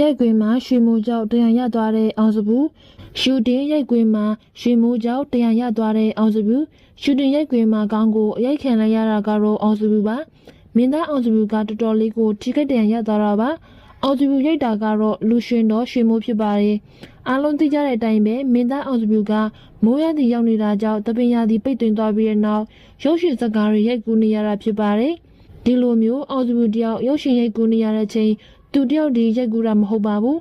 ရိုက်ကွင်းမှာရွှေမိုးကြောက်တရံရသွားတဲ့အောင်စဘူးရှူတင်ရိုက်ကွင်းမှာရွှေမိုးကြောက်တရံရသွားတဲ့အောင်စဘူးရှူတင်ရိုက်ကွင်းမှာကောင်းကိုအရိုက်ခံလိုက်ရတာကတော့အောင်စဘူးပါမင်းသားအောင်စဘူးကတော်တော်လေးကိုထိခိုက်တရံရသွားတာပါအောင်စဘူးရိုက်တာကတော့လူရှင်တော်ရွှေမိုးဖြစ်ပါတယ်အားလုံးသိကြတဲ့အတိုင်းပဲမင်းသားအောင်စဘူးကမိုးရသည့်ရောက်နေတာကြောင့်တပင်ရသည့်ပိတ်သွင်းသွားပြီးတဲ့နောက်ရုပ်ရှင်ဇာတ်ကားတွေရိုက်ကူးနေရတာဖြစ်ပါတယ်ဒီလိုမျိုးအောင်စဘူးတယောက်ရုပ်ရှင်ရိုက်ကူးနေရတဲ့ချိန်သူတယောက်ဒီရိုက်ကူးတာမဟုတ်ပါဘူး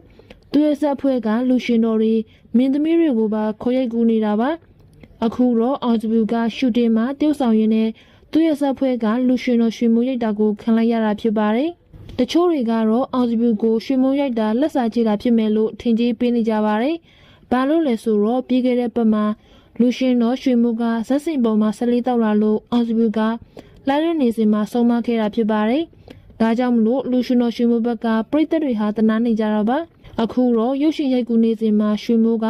သူရဲ့ဆက်ဖွဲ့ကလူရှင်တော်တွေမင်းသမီးတွေကိုပါခေါ်ရိုက်ကူးနေတာပါအခုတော့အောင်စဘူးကရှူတင်မှာတယောက်ဆောင်ရင်းနဲ့သူရဲ့ဆက်ဖွဲ့ကလူရှင်တော်ရွှေမိုးရိုက်တာကိုခံလိုက်ရတာဖြစ်ပါတယ်တချို့တွေကတော့အောင်စဘူးကိုရွှေမိုးရိုက်တာလက်စာချေတာဖြစ်မယ်လို့ထင်ကြေးပေးနေကြပါတယ်ဘာလို့လဲဆိုတော့ပြီးခဲ့တဲ့ပတ်မှာလူရှင်တော်ရွှေမိုးကဇက်စင်ပေါ်မှာ14တောက်လာလို့အောင်စဘူးကလာတဲ့နေစဉ်မှာဆုံးမခဲ့တာဖြစ်ပါတယ်ဒါကြောင့်မလို့လူရှင်တော်ရွှေမိုးဘက်ကပရိသတ်တွေဟာတနာနေကြတာပါအခုတော့ရုပ်ရှင်ရိုက်ကူးနေစဉ်မှာရွှေမိုးက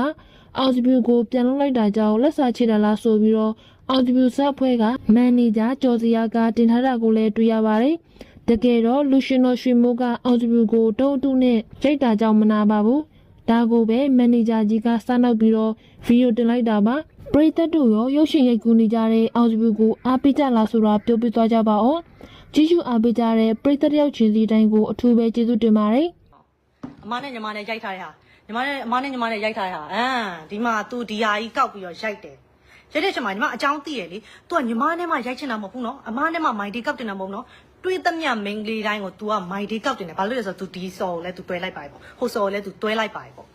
အောင်စဘူးကိုပြန်လုပ်လိုက်တာကြောင့်လက်စာချေတာလားဆိုပြီးတော့အောင်စဘူးဆက်ဖွဲ့ကမန်နေဂျာကျော်စရာကတင်ထားတာကိုလည်းတွေ့ရပါတယ်တကယ်တော့လူရှင်တော်ရွှေမိုးကအောင်စဘူးကိုတုံးတုနဲ့ရိုက်တာကြောင့်မနာပါဘူးဒါကိုပဲမန်နေဂျာကြီးကစနောက်ပြီးတော့ဗီဒီယိုတင်လိုက်တာပါပရိသတ်တို့ရောရုပ်ရှင်ရိုက်ကူးနေကြတဲ့အောင်စဘူးကိုအားပေးကြလားဆိုတာပြောပြသွားကြပါဦးကြည့်ရှုအားပေးကြတဲ့ပရိသတ်ရောက်ချင်းစီတိုင်းကိုအထူးပဲကျေးဇူးတင်ပါတယ်အမနဲ့ညီမနဲ့ရိုက်ထားရဟာညီမနဲ့အမနဲ့ညီမနဲ့ရိုက်ထားရဟာဒီမှာ तू ဒီဟာကြီးကောက်ပြီးတော့ရိုက်တယ်ရိုက်တဲ့ချိန်မှာညီမအကြောင်းသိရလေ तू ကညီမနဲ့မှရိုက်ချင်တာမဟုတ်ဘူးနော်အမနဲ့မှမိုင်ဒီကောက်တင်တာမဟုတ်နော်တွေးသမျှမိန်းကလေးတိုင်းကို तू ကမိုင်ဒီကောက်တင်တယ်ဘာလို့လဲဆိုတော့ तू ဒီစော်ကိုလည်း तू တွဲလိုက်ပါပေါ့ဟိုစော်ကိုလည်း तू တွဲလိုက်ပါပေါ့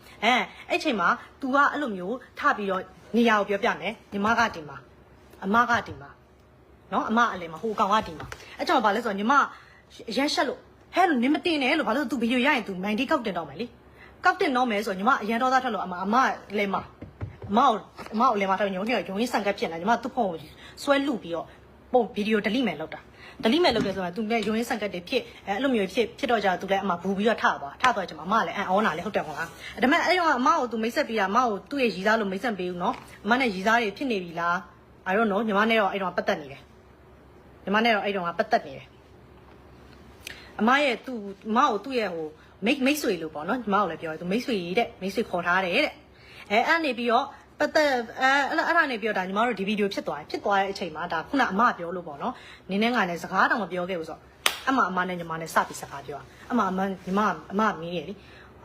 အဲ့ချိန်မှာ तू ကအဲ့လိုမျိုးထပြီးတော့နေရာကိုပြောပြမယ်ညီမကတင်ပါအမကတင်ပါနော်အမအလည်းမဟိုကောင်ကတင်ပါအဲ့ကြောင့်ဘာလဲဆိုတော့ညီမရမ်းရှက်လို့ဟဲ့လို့နင်မတင်နဲ့လို့ဘာလို့ तू ဗီဒီယိုရရင် तू မိုင်ဒီကောက်တင်တော့မယ်လေကောက်တင်တော့မယ်ဆိုတော့ညီမအရန်တော်သားထွက်လို့အမလည်းမအမကိုလည်းမထားရုံကြီးဆန်ကက်ဖြစ်နေညီမသူ့ဖုန်းကိုဆွဲလူပြီးတော့ပုံဗီဒီယို delete မယ်လောက်တာ delete မယ်လောက်တယ်ဆိုတော့ तू လည်းရုံကြီးဆန်ကက်တွေဖြစ်လို့မျိုးဖြစ်တော့ကြ तू လည်းအမဘူပြီးတော့ထသွားကြမှာအမလည်းအော်နာလည်းဟုတ်တယ်မလားဒါပေမဲ့အဲ့တော့အမကို तू မိတ်ဆက်ပြီးတာအမကိုသူ့ရဲ့ရီစားလို့မိတ်ဆက်ပေးဦးနော်အမနဲ့ရီစားတွေဖြစ်နေပြီလား I don't know ညီမနဲ့တော့အဲ့တော့ပတ်သက်နေတယ်ညီမနဲ့တော့အဲ့တော့ပတ်သက်နေတယ်အမရဲ့သူ့အမကိုသူ့ရဲ့ဟိုမိတ်ဆွေလို့ပေါ့နော်ညီမကိုလည်းပြောတယ်သူမိတ်ဆွေကြီးတဲ့မိတ်ဆွေခေါ်ထားတယ်တဲ့အဲ့နေပြီးတော့ပတ်သက်အဲ့ဒါနေပြီးတော့ဒါညီမတို့ဒီဗီဒီယိုဖြစ်သွားတဲ့အချိန်မှာဒါခုနအမပြောလို့ပေါ့နော်နင်းနဲ့ငါနဲ့စကားတောင်မပြောခဲ့ဘူးဆိုတော့အမနဲ့ညီမနဲ့စပြီးစကားပြောအမညီမမင်းရလေ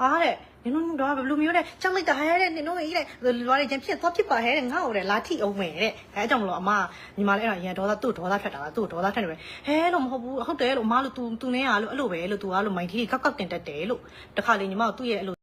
အားတဲ့နင်တို့တော့ဘယ်လိုမျိုးလဲကြောက်လိုက်တာဟဲ့တဲ့နင်တို့ကြီးတဲ့လွားတွေချင်းဖြစ်သွားဖြစ်ပါဟဲ့တဲ့ငါ့ကိုတဲ့လာထိအောင်မယ်တဲ့အဲအကြောင်းမလို့အမညီမလည်းအဲ့တော့ရန်ဒေါသသူ့ဒေါသထွက်တာသူ့ဒေါသထွက်နေပဲဟဲလို့မဟုတ်ဘူးဟုတ်တယ်လို့အမလို့ तू နဲ့ရလို့အဲ့လိုပဲလို့ तू ကလို့မိုင်းထီကောက်တင်တတ်တယ်လို့တခါလေညီမတို့သူ့ရဲ့အဲ့လို